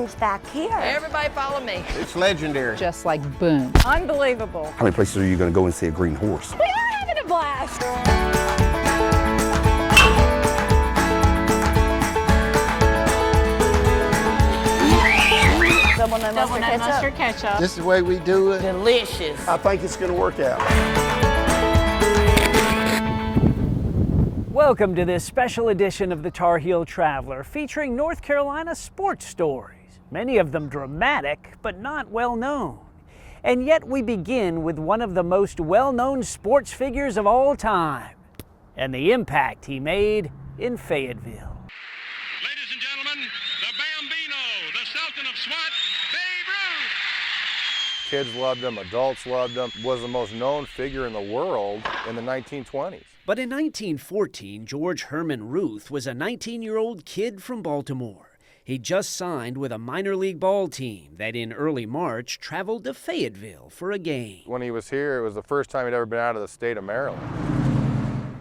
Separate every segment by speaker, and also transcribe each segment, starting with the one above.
Speaker 1: change back here.
Speaker 2: Everybody follow me.
Speaker 3: It's legendary.
Speaker 4: Just like boom.
Speaker 2: Unbelievable.
Speaker 5: How many places are you going to go and see a green horse?
Speaker 1: We are having a blast.
Speaker 2: Double nut mustard ketchup.
Speaker 3: This is the way we do it.
Speaker 2: Delicious.
Speaker 3: I think it's going to work out.
Speaker 6: Welcome to this special edition of the Tarheel Traveler, featuring North Carolina sports stories, many of them dramatic but not well known. And yet we begin with one of the most well-known sports figures of all time, and the impact he made in Fayetteville.
Speaker 7: Ladies and gentlemen, the Bambino, the Sultan of SWAT, Babe Ruth.
Speaker 8: Kids loved him, adults loved him, was the most known figure in the world in the 1920s.
Speaker 6: But in 1914, George Herman Ruth was a 19-year-old kid from Baltimore. He just signed with a minor league ball team that in early March traveled to Fayetteville for a game.
Speaker 8: When he was here, it was the first time he'd ever been out of the state of Maryland.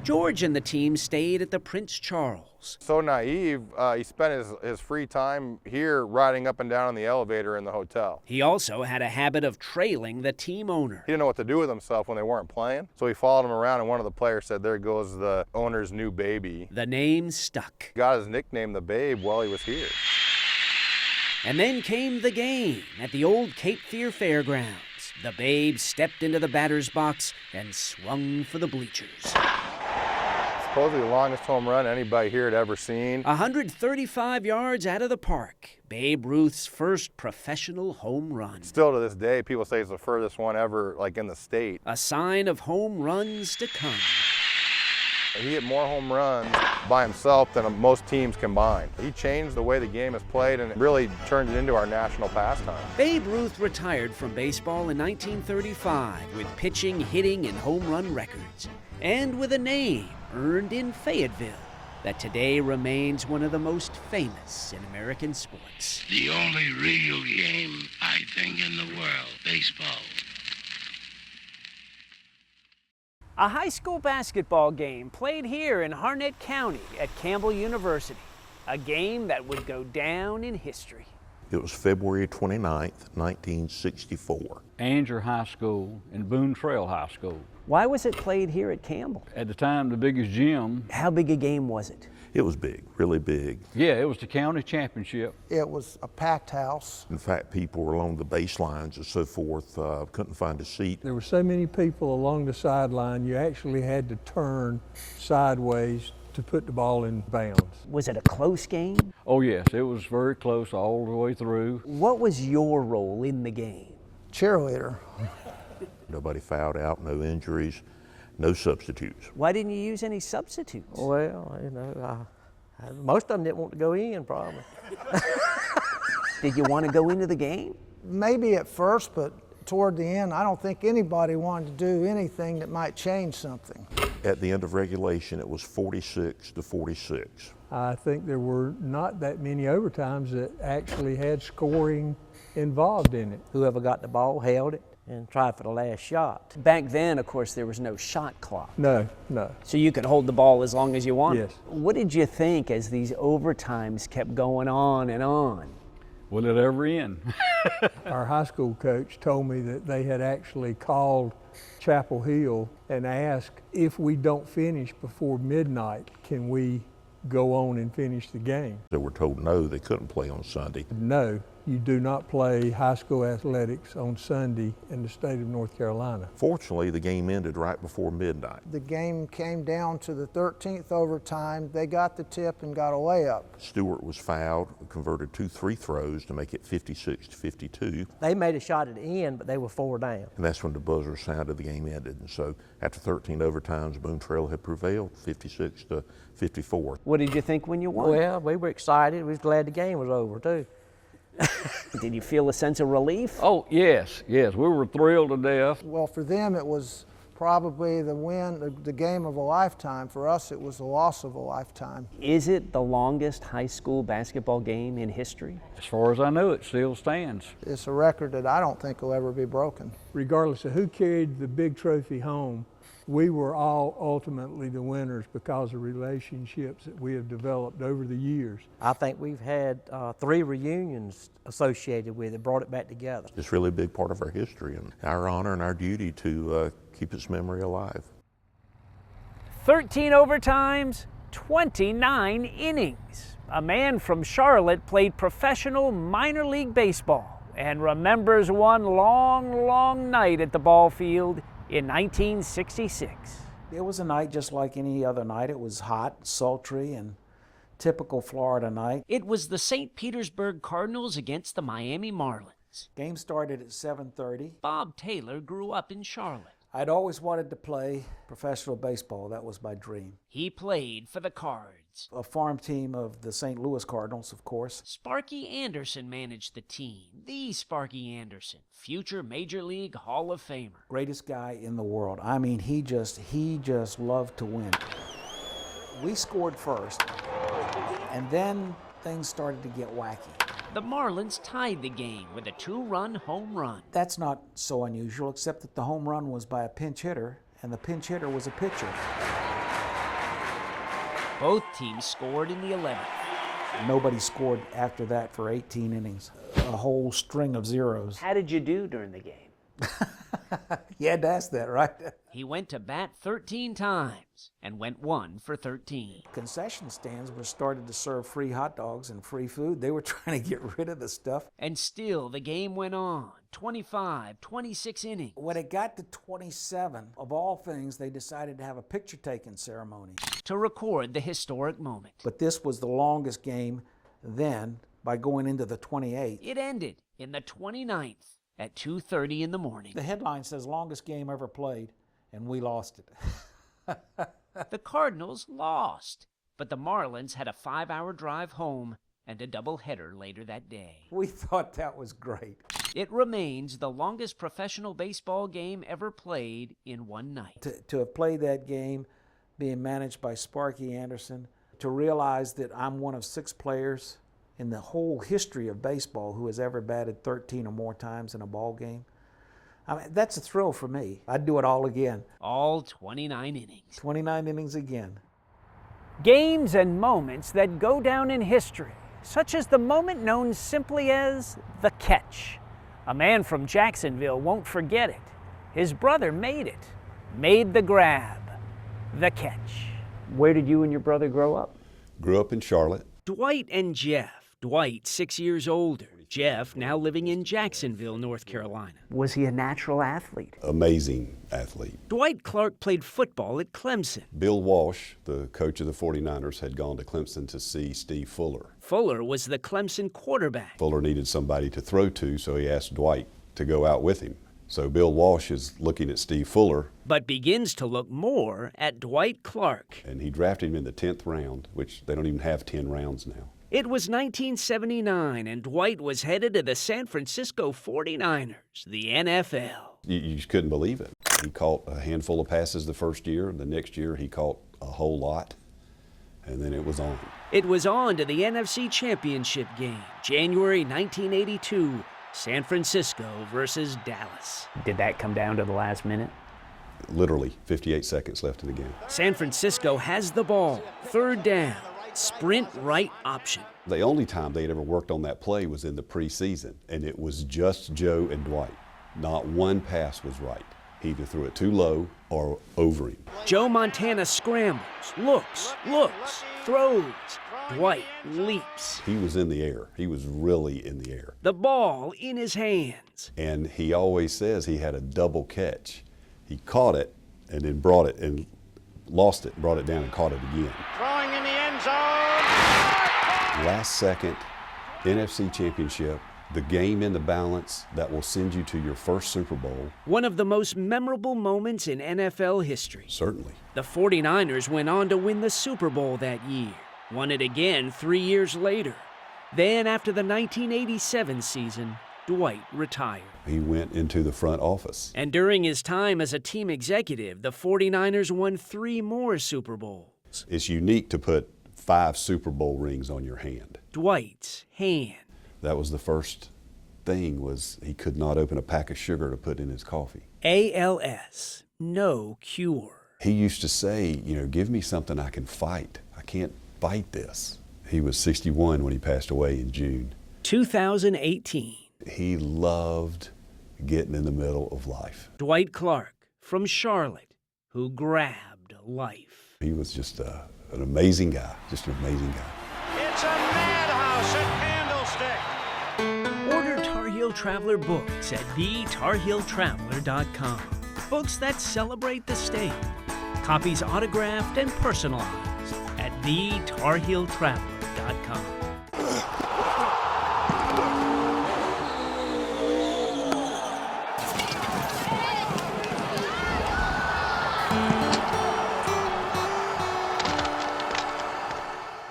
Speaker 6: George and the team stayed at the Prince Charles.
Speaker 8: So naive, he spent his free time here riding up and down on the elevator in the hotel.
Speaker 6: He also had a habit of trailing the team owner.
Speaker 8: He didn't know what to do with himself when they weren't playing, so he followed him around, and one of the players said, "There goes the owner's new baby."
Speaker 6: The name stuck.
Speaker 8: Got his nickname, the Babe, while he was here.
Speaker 6: And then came the game at the old Cape Fear Fairgrounds. The Babe stepped into the batter's box and swung for the bleachers.
Speaker 8: Supposedly the longest home run anybody here had ever seen.
Speaker 6: 135 yards out of the park. Babe Ruth's first professional home run.
Speaker 8: Still to this day, people say it's the furthest one ever, like in the state.
Speaker 6: A sign of home runs to come.
Speaker 8: He hit more home runs by himself than most teams combined. He changed the way the game is played and really turned it into our national pastime.
Speaker 6: Babe Ruth retired from baseball in 1935 with pitching, hitting, and home run records, and with a name earned in Fayetteville that today remains one of the most famous in American sports.
Speaker 7: The only real game, I think, in the world, baseball.
Speaker 6: A high school basketball game played here in Harnett County at Campbell University, a game that would go down in history.
Speaker 9: It was February 29th, 1964.
Speaker 10: Anger High School and Boone Trail High School.
Speaker 6: Why was it played here at Campbell?
Speaker 10: At the time, the biggest gym.
Speaker 6: How big a game was it?
Speaker 9: It was big, really big.
Speaker 10: Yeah, it was the county championship.
Speaker 3: It was a packed house.
Speaker 9: In fact, people were along the baselines and so forth, couldn't find a seat.
Speaker 11: There were so many people along the sideline, you actually had to turn sideways to put the ball in bounds.
Speaker 6: Was it a close game?
Speaker 10: Oh yes, it was very close all the way through.
Speaker 6: What was your role in the game?
Speaker 3: Cheerleader.
Speaker 9: Nobody fouled out, no injuries, no substitutes.
Speaker 6: Why didn't you use any substitutes?
Speaker 12: Well, you know, most of them didn't want to go in, probably.
Speaker 6: Did you want to go into the game?
Speaker 3: Maybe at first, but toward the end, I don't think anybody wanted to do anything that might change something.
Speaker 9: At the end of regulation, it was 46-46.
Speaker 11: I think there were not that many overtimes that actually had scoring involved in it.
Speaker 12: Whoever got the ball held it and tried for the last shot.
Speaker 6: Back then, of course, there was no shot clock.
Speaker 11: No.
Speaker 6: So you could hold the ball as long as you wanted?
Speaker 11: Yes.
Speaker 6: What did you think as these overtimes kept going on and on?
Speaker 10: Will it ever end?
Speaker 11: Our high school coach told me that they had actually called Chapel Hill and asked, if we don't finish before midnight, can we go on and finish the game?
Speaker 9: They were told no, they couldn't play on Sunday.
Speaker 11: No, you do not play high school athletics on Sunday in the state of North Carolina.
Speaker 9: Fortunately, the game ended right before midnight.
Speaker 3: The game came down to the 13th overtime. They got the tip and got a layup.
Speaker 9: Stewart was fouled, converted 2 free throws to make it 56-52.
Speaker 12: They made a shot at the end, but they were 4 down.
Speaker 9: And that's when the buzzer sounded, the game ended. And so after 13 overtimes, Boone Trail had prevailed 56-54.
Speaker 6: What did you think when you won?
Speaker 12: Well, we were excited. We was glad the game was over, too.
Speaker 6: Did you feel a sense of relief?
Speaker 10: Oh, yes. We were thrilled to death.
Speaker 3: Well, for them, it was probably the win, the game of a lifetime. For us, it was the loss of a lifetime.
Speaker 6: Is it the longest high school basketball game in history?
Speaker 10: As far as I know, it still stands.
Speaker 3: It's a record that I don't think will ever be broken.
Speaker 11: Regardless of who carried the big trophy home, we were all ultimately the winners because of relationships that we have developed over the years.
Speaker 12: I think we've had 3 reunions associated with it, brought it back together.
Speaker 9: It's really a big part of our history and our honor and our duty to keep its memory alive.
Speaker 6: 13 overtimes, 29 innings. A man from Charlotte played professional minor league baseball and remembers one long, long night at the ball field in 1966.
Speaker 1: It was a night just like any other night. It was hot, sultry, and typical Florida night.
Speaker 6: It was the St. Petersburg Cardinals against the Miami Marlins.
Speaker 1: Game started at 7:30.
Speaker 6: Bob Taylor grew up in Charlotte.
Speaker 1: I'd always wanted to play professional baseball. That was my dream.
Speaker 6: He played for the Cards.
Speaker 1: A farm team of the St. Louis Cardinals, of course.
Speaker 6: Sparky Anderson managed the team. The Sparky Anderson, future Major League Hall of Famer.
Speaker 1: Greatest guy in the world. I mean, he just loved to win. We scored first, and then things started to get wacky.
Speaker 6: The Marlins tied the game with a 2-run home run.
Speaker 1: That's not so unusual, except that the home run was by a pinch hitter, and the pinch hitter was a pitcher.
Speaker 6: Both teams scored in the 11th.
Speaker 1: Nobody scored after that for 18 innings. A whole string of zeros.
Speaker 6: How did you do during the game?
Speaker 1: You had to ask that, right?
Speaker 6: He went to bat 13 times and went 1 for 13.
Speaker 1: Concession stands were started to serve free hot dogs and free food. They were trying to get rid of the stuff.
Speaker 6: And still the game went on. 25, 26 innings.
Speaker 1: When it got to 27, of all things, they decided to have a picture-taking ceremony.
Speaker 6: To record the historic moment.
Speaker 1: But this was the longest game then by going into the 28th.
Speaker 6: It ended in the 29th at 2:30 in the morning.
Speaker 1: The headline says longest game ever played, and we lost it.
Speaker 6: The Cardinals lost, but the Marlins had a 5-hour drive home and a doubleheader later that day.
Speaker 1: We thought that was great.
Speaker 6: It remains the longest professional baseball game ever played in one night.
Speaker 1: To have played that game, being managed by Sparky Anderson, to realize that I'm one of 6 players in the whole history of baseball who has ever batted 13 or more times in a ball game. I mean, that's a thrill for me. I'd do it all again.
Speaker 6: All 29 innings.
Speaker 1: 29 innings again.
Speaker 6: Games and moments that go down in history, such as the moment known simply as the catch. A man from Jacksonville won't forget it. His brother made it, made the grab, the catch. Where did you and your brother grow up?
Speaker 5: Grew up in Charlotte.
Speaker 6: Dwight and Jeff. Dwight, 6 years older. Jeff, now living in Jacksonville, North Carolina. Was he a natural athlete?
Speaker 5: Amazing athlete.
Speaker 6: Dwight Clark played football at Clemson.
Speaker 5: Bill Walsh, the coach of the 49ers, had gone to Clemson to see Steve Fuller.
Speaker 6: Fuller was the Clemson quarterback.
Speaker 5: Fuller needed somebody to throw to, so he asked Dwight to go out with him. So Bill Walsh is looking at Steve Fuller.
Speaker 6: But begins to look more at Dwight Clark.
Speaker 5: And he drafted him in the 10th round, which they don't even have 10 rounds now.
Speaker 6: It was 1979, and Dwight was headed to the San Francisco 49ers, the NFL.
Speaker 5: You just couldn't believe it. He caught a handful of passes the first year. The next year, he caught a whole lot, and then it was on.
Speaker 6: It was on to the NFC Championship game, January 1982, San Francisco versus Dallas. Did that come down to the last minute?
Speaker 5: Literally 58 seconds left in the game.
Speaker 6: San Francisco has the ball, 3rd down. Sprint right option.
Speaker 5: The only time they had ever worked on that play was in the preseason, and it was just Joe and Dwight. Not one pass was right. He either threw it too low or over him.
Speaker 6: Joe Montana scrambles, looks, throws. Dwight leaps.
Speaker 5: He was in the air. He was really in the air.
Speaker 6: The ball in his hands.
Speaker 5: And he always says he had a double catch. He caught it and then brought it and lost it, brought it down and caught it again.
Speaker 7: Throwing in the end zone.
Speaker 5: Last second, NFC Championship, the game in the balance that will send you to your first Super Bowl.
Speaker 6: One of the most memorable moments in NFL history.
Speaker 5: Certainly.
Speaker 6: The 49ers went on to win the Super Bowl that year, won it again 3 years later. Then, after the 1987 season, Dwight retired.
Speaker 5: He went into the front office.
Speaker 6: And during his time as a team executive, the 49ers won 3 more Super Bowls.
Speaker 5: It's unique to put 5 Super Bowl rings on your hand.
Speaker 6: Dwight's hand.
Speaker 5: That was the first thing, was he could not open a pack of sugar to put in his coffee.
Speaker 6: ALS, no cure.
Speaker 5: He used to say, you know, give me something I can fight. I can't fight this. He was 61 when he passed away in June.
Speaker 6: 2018.
Speaker 5: He loved getting in the middle of life.
Speaker 6: Dwight Clark from Charlotte, who grabbed life.
Speaker 5: He was just an amazing guy, just an amazing guy.
Speaker 7: It's a madhouse at Candlestick.
Speaker 6: Order Tarheel Traveler books at thetarheeltraveler.com. Books that celebrate the state. Copies autographed and personalized at thetarheeltraveler.com.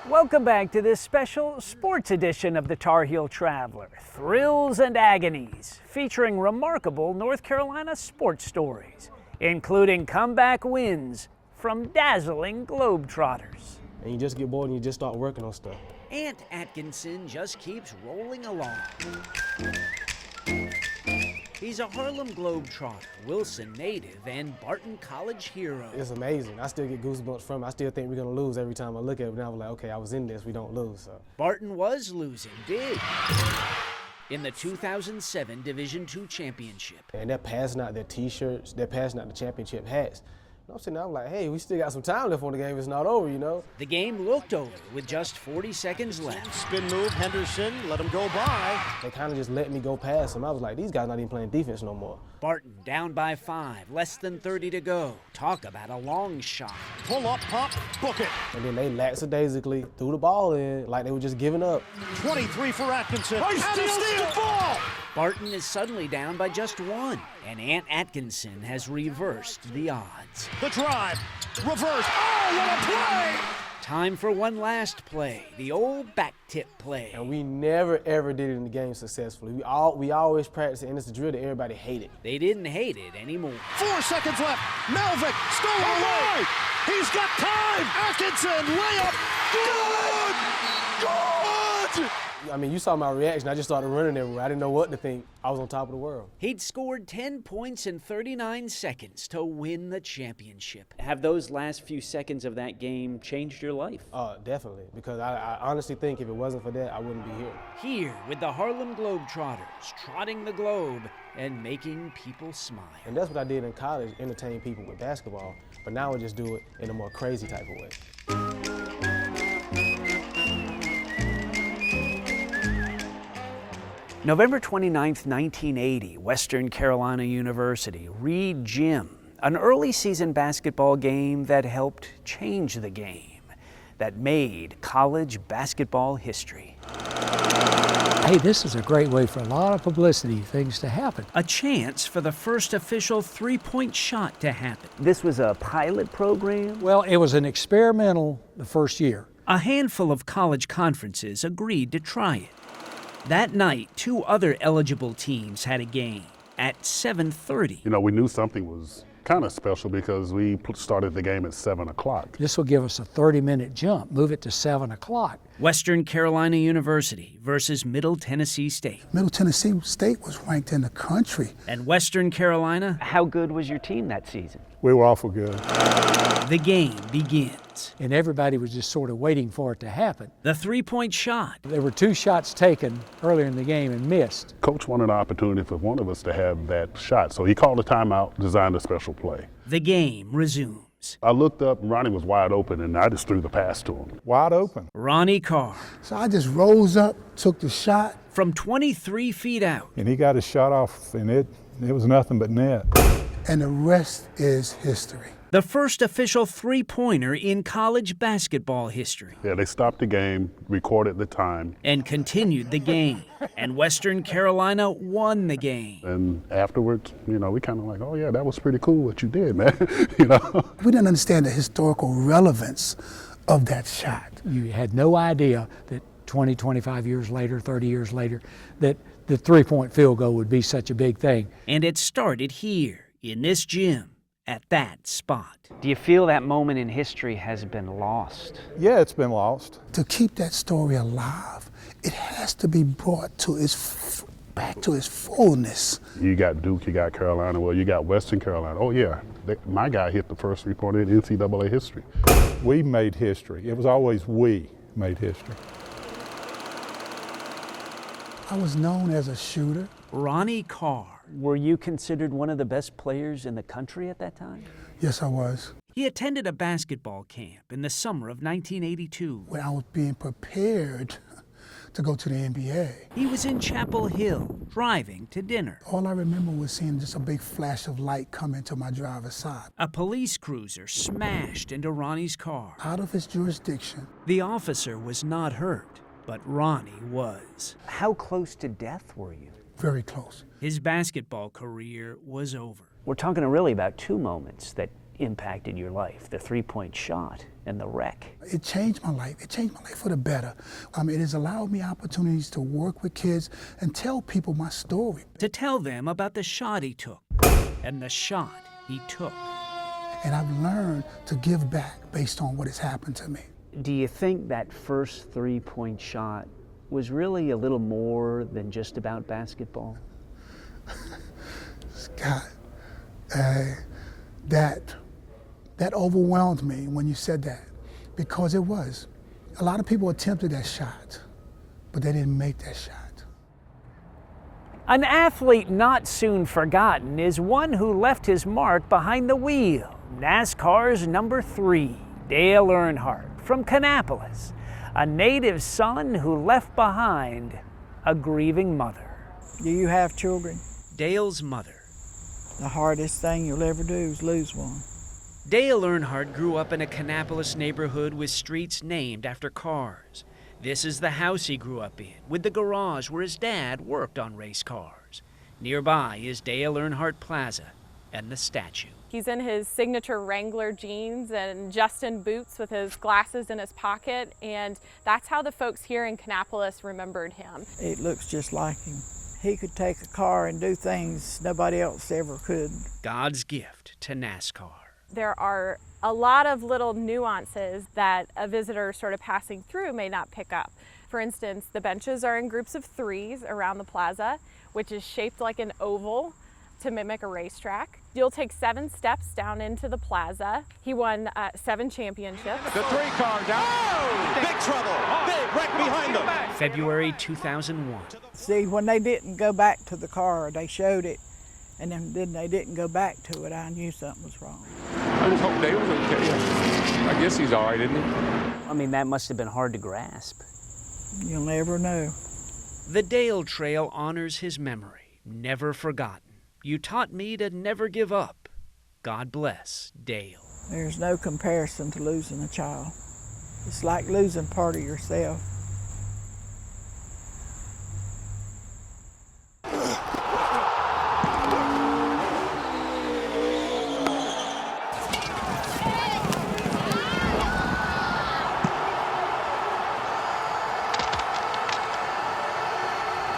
Speaker 6: Welcome back to this special sports edition of the Tarheel Traveler, Thrills and Agonies, featuring remarkable North Carolina sports stories, including comeback wins from dazzling Globetrotters.
Speaker 4: And you just get bored and you just start working on stuff.
Speaker 6: Ant Atkinson just keeps rolling along. He's a Harlem Globetrotter, Wilson native, and Barton College hero.
Speaker 4: It's amazing. I still get goosebumps from it. I still think we're going to lose every time I look at it. Now I'm like, okay, I was in this, we don't lose. So.
Speaker 6: Barton was losing big in the 2007 Division II championship.
Speaker 4: And they're passing out their T-shirts, they're passing out the championship hats. And I'm sitting there, I'm like, hey, we still got some time left on the game. It's not over, you know?
Speaker 6: The game looked over with just 40 seconds left.
Speaker 7: Spin move, Henderson, let him go by.
Speaker 4: They kind of just let me go past them. I was like, these guys not even playing defense no more.
Speaker 6: Barton down by 5, less than 30 to go. Talk about a long shot.
Speaker 7: Pull up, pop, book it.
Speaker 4: And then they lackadaisically threw the ball in like they were just giving up.
Speaker 7: 23 for Atkinson. And he steals the ball.
Speaker 6: Barton is suddenly down by just 1, and Ant Atkinson has reversed the odds.
Speaker 7: The drive, reverse. Oh, what a play!
Speaker 6: Time for one last play, the old back tip play.
Speaker 4: And we never, ever did it in the game successfully. We always practice it, and it's a drill that everybody hated.
Speaker 6: They didn't hate it anymore.
Speaker 7: 4 seconds left. Melvick stolen away. He's got time. Atkinson, layup. Good!
Speaker 4: I mean, you saw my reaction. I just started running everywhere. I didn't know what to think. I was on top of the world.
Speaker 6: He'd scored 10 points in 39 seconds to win the championship. Have those last few seconds of that game changed your life?
Speaker 4: Definitely, because I honestly think if it wasn't for that, I wouldn't be here.
Speaker 6: Here with the Harlem Globetrotters, trotting the globe and making people smile.
Speaker 4: And that's what I did in college, entertain people with basketball. But now I just do it in a more crazy type of way.
Speaker 6: November 29th, 1980, Western Carolina University, Reed Gym, an early season basketball game that helped change the game, that made college basketball history.
Speaker 13: Hey, this is a great way for a lot of publicity things to happen.
Speaker 6: A chance for the first official three-point shot to happen. This was a pilot program?
Speaker 13: Well, it was an experimental the first year.
Speaker 6: A handful of college conferences agreed to try it. That night, 2 other eligible teams had a game at 7:30.
Speaker 14: You know, we knew something was kind of special because we started the game at 7 o'clock.
Speaker 13: This will give us a 30-minute jump, move it to 7 o'clock.
Speaker 6: Western Carolina University versus Middle Tennessee State.
Speaker 15: Middle Tennessee State was ranked in the country.
Speaker 6: And Western Carolina, how good was your team that season?
Speaker 14: We were awful good.
Speaker 6: The game begins.
Speaker 13: And everybody was just sort of waiting for it to happen.
Speaker 6: The three-point shot.
Speaker 13: There were 2 shots taken earlier in the game and missed.
Speaker 14: Coach wanted an opportunity for one of us to have that shot, so he called a timeout, designed a special play.
Speaker 6: The game resumes.
Speaker 14: I looked up and Ronnie was wide open and I just threw the pass to him.
Speaker 15: Wide open.
Speaker 6: Ronnie Carr.
Speaker 15: So I just rose up, took the shot.
Speaker 6: From 23 feet out.
Speaker 15: And he got his shot off and it was nothing but net. And the rest is history.
Speaker 6: The first official three-pointer in college basketball history.
Speaker 14: Yeah, they stopped the game, recorded the time.
Speaker 6: And continued the game. And Western Carolina won the game.
Speaker 14: And afterwards, you know, we kind of like, oh yeah, that was pretty cool what you did, man. You know?
Speaker 15: We didn't understand the historical relevance of that shot.
Speaker 13: You had no idea that 20, 25 years later, 30 years later, that the three-point field goal would be such a big thing.
Speaker 6: And it started here, in this gym, at that spot. Do you feel that moment in history has been lost?
Speaker 15: Yeah, it's been lost. To keep that story alive, it has to be brought to back to its fullness.
Speaker 14: You got Duke, you got Carolina, well, you got Western Carolina. Oh yeah, my guy hit the first three-pointer in NCAA history.
Speaker 15: We made history. It was always we made history. I was known as a shooter.
Speaker 6: Ronnie Carr. Were you considered one of the best players in the country at that time?
Speaker 15: Yes, I was.
Speaker 6: He attended a basketball camp in the summer of 1982.
Speaker 15: When I was being prepared to go to the NBA.
Speaker 6: He was in Chapel Hill, driving to dinner.
Speaker 15: All I remember was seeing just a big flash of light come into my driver's side.
Speaker 6: A police cruiser smashed into Ronnie's car.
Speaker 15: Out of his jurisdiction.
Speaker 6: The officer was not hurt, but Ronnie was. How close to death were you?
Speaker 15: Very close.
Speaker 6: His basketball career was over.
Speaker 16: We're talking really about two moments that impacted your life, the three-point shot and the wreck.
Speaker 15: It changed my life. It changed my life for the better. It has allowed me opportunities to work with kids and tell people my story.
Speaker 6: To tell them about the shot he took and the shot he took.
Speaker 15: And I've learned to give back based on what has happened to me.
Speaker 16: Do you think that first three-point shot was really a little more than just about basketball?
Speaker 15: Scott, that overwhelmed me when you said that, because it was. A lot of people attempted that shot, but they didn't make that shot.
Speaker 6: An athlete not soon forgotten is one who left his mark behind the wheel. NASCAR's number 3, Dale Earnhardt from Kannapolis, a native son who left behind a grieving mother.
Speaker 17: Do you have children?
Speaker 6: Dale's mother.
Speaker 17: The hardest thing you'll ever do is lose one.
Speaker 6: Dale Earnhardt grew up in a Kannapolis neighborhood with streets named after cars. This is the house he grew up in, with the garage where his dad worked on race cars. Nearby is Dale Earnhardt Plaza and the statue.
Speaker 18: He's in his signature Wrangler jeans and Justin boots with his glasses in his pocket, and that's how the folks here in Kannapolis remembered him.
Speaker 17: It looks just like him. He could take a car and do things nobody else ever could.
Speaker 6: God's gift to NASCAR.
Speaker 18: There are a lot of little nuances that a visitor sort of passing through may not pick up. For instance, the benches are in groups of 3s around the plaza, which is shaped like an oval to mimic a racetrack. You'll take 7 steps down into the plaza. He won 7 championships.
Speaker 7: The 3-car down. Oh! Big trouble. Big wreck behind them.
Speaker 6: February 2001.
Speaker 17: See, when they didn't go back to the car, they showed it, and then they didn't go back to it, I knew something was wrong.
Speaker 19: I just hope Dale was okay. I guess he's all right, isn't he?
Speaker 16: I mean, that must have been hard to grasp.
Speaker 17: You'll never know.
Speaker 6: The Dale Trail honors his memory, never forgotten. You taught me to never give up. God bless Dale.
Speaker 17: There's no comparison to losing a child. It's like losing part of yourself.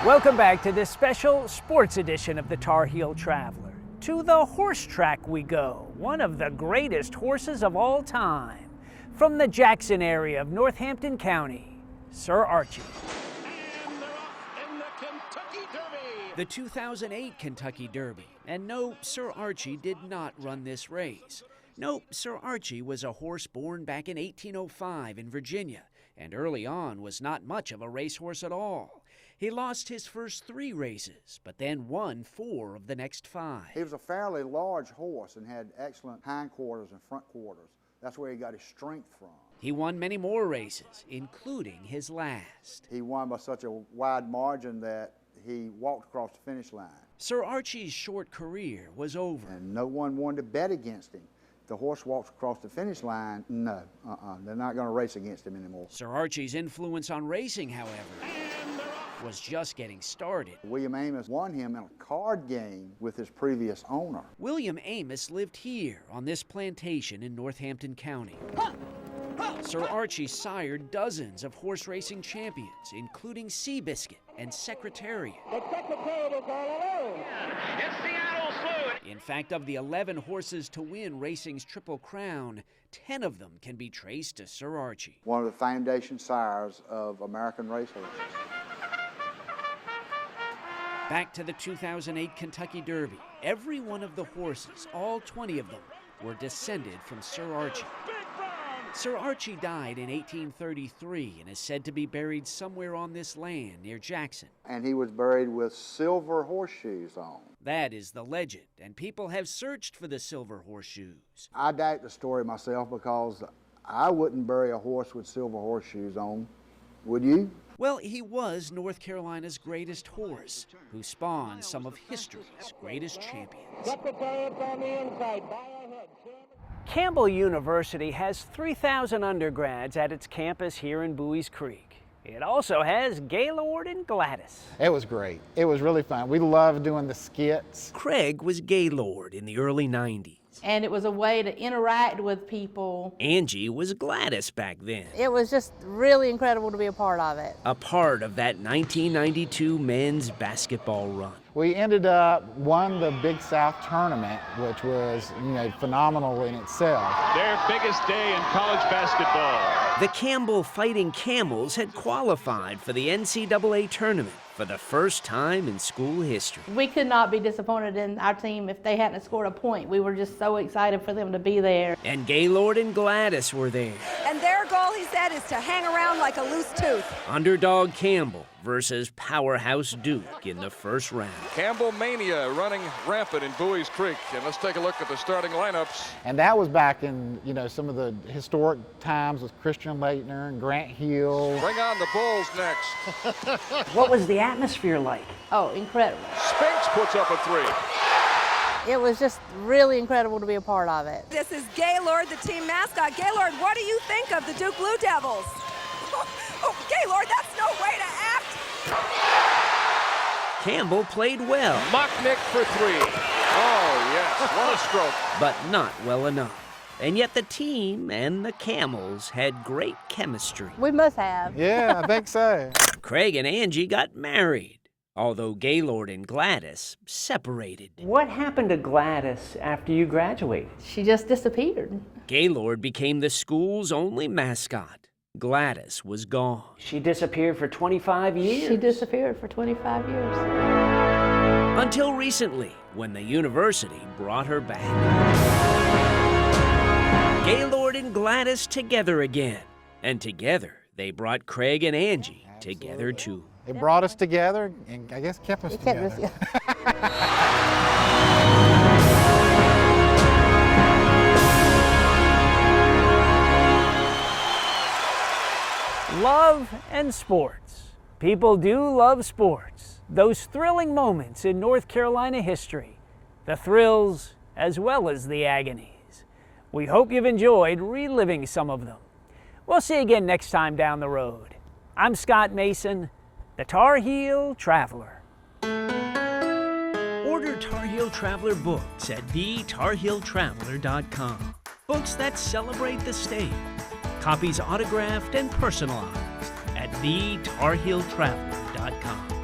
Speaker 6: Welcome back to this special sports edition of the Tarheel Traveler. To the horse track we go, one of the greatest horses of all time. From the Jackson area of Northampton County, Sir Archie.
Speaker 7: And they're off in the Kentucky Derby.
Speaker 6: The 2008 Kentucky Derby. And no, Sir Archie did not run this race. No, Sir Archie was a horse born back in 1805 in Virginia, and early on was not much of a racehorse at all. He lost his first 3 races, but then won 4 of the next 5.
Speaker 20: He was a fairly large horse and had excellent hindquarters and front quarters. That's where he got his strength from.
Speaker 6: He won many more races, including his last.
Speaker 20: He won by such a wide margin that he walked across the finish line.
Speaker 6: Sir Archie's short career was over.
Speaker 20: And no one wanted to bet against him. If the horse walks across the finish line, no, they're not going to race against him anymore.
Speaker 6: Sir Archie's influence on racing, however, was just getting started.
Speaker 20: William Amos won him in a card game with his previous owner.
Speaker 6: William Amos lived here on this plantation in Northampton County. Sir Archie sired dozens of horse racing champions, including Seabiscuit and Secretariat.
Speaker 7: The Secretariat is all alone. It's Seattle Slew.
Speaker 6: In fact, of the 11 horses to win racing's Triple Crown, 10 of them can be traced to Sir Archie.
Speaker 20: One of the foundation sires of American racehorses.
Speaker 6: Back to the 2008 Kentucky Derby. Every one of the horses, all 20 of them, were descended from Sir Archie. Sir Archie died in 1833 and is said to be buried somewhere on this land near Jackson.
Speaker 20: And he was buried with silver horseshoes on.
Speaker 6: That is the legend, and people have searched for the silver horseshoes.
Speaker 20: I doubt the story myself because I wouldn't bury a horse with silver horseshoes on. Would you?
Speaker 6: Well, he was North Carolina's greatest horse, who spawned some of history's greatest champions.
Speaker 7: Secretariat's on the inside. By ahead.
Speaker 6: Campbell University has 3,000 undergrads at its campus here in Bowie's Creek. It also has Gaylord and Gladys.
Speaker 21: It was great. It was really fun. We loved doing the skits.
Speaker 6: Craig was Gaylord in the early 90s.
Speaker 22: And it was a way to interact with people.
Speaker 6: Angie was Gladys back then.
Speaker 22: It was just really incredible to be a part of it.
Speaker 6: A part of that 1992 men's basketball run.
Speaker 21: We ended up won the Big South tournament, which was, phenomenal in itself.
Speaker 7: Their biggest day in college basketball.
Speaker 6: The Campbell Fighting Camels had qualified for the NCAA tournament for the first time in school history.
Speaker 22: We could not be disappointed in our team if they hadn't scored a point. We were just so excited for them to be there.
Speaker 6: And Gaylord and Gladys were there.
Speaker 23: And their goal, he said, is to hang around like a loose tooth.
Speaker 6: Underdog Campbell versus Powerhouse Duke in the first round.
Speaker 19: Campbell mania running rampant in Bowie's Creek. And let's take a look at the starting lineups.
Speaker 21: And that was back in, some of the historic times with Christian Laettner and Grant Hill.
Speaker 19: Bring on the Bulls next.
Speaker 6: What was the atmosphere like?
Speaker 22: Oh, incredible.
Speaker 19: Spinks puts up a three.
Speaker 22: It was just really incredible to be a part of it.
Speaker 23: This is Gaylord, the team mascot. Gaylord, what do you think of the Duke Blue Devils? Oh, Gaylord, that's no way to act.
Speaker 6: Campbell played well.
Speaker 19: Mocknick for three. Oh, yes, what a stroke.
Speaker 6: But not well enough. And yet the team and the Camels had great chemistry.
Speaker 22: We must have.
Speaker 21: Yeah, I think so.
Speaker 6: Craig and Angie got married, although Gaylord and Gladys separated.
Speaker 16: What happened to Gladys after you graduated?
Speaker 22: She just disappeared.
Speaker 6: Gaylord became the school's only mascot. Gladys was gone.
Speaker 16: She disappeared for 25 years?
Speaker 22: She disappeared for 25 years.
Speaker 6: Until recently, when the university brought her back. Gaylord and Gladys together again. And together, they brought Craig and Angie together too.
Speaker 21: It brought us together and I guess kept us together.
Speaker 6: Love and sports. People do love sports. Those thrilling moments in North Carolina history. The thrills as well as the agonies. We hope you've enjoyed reliving some of them. We'll see you again next time down the road. I'm Scott Mason, the Tarheel Traveler. Order Tarheel Traveler books at thetarheeltraveler.com. Books that celebrate the state. Copies autographed and personalized at thetarheeltraveler.com.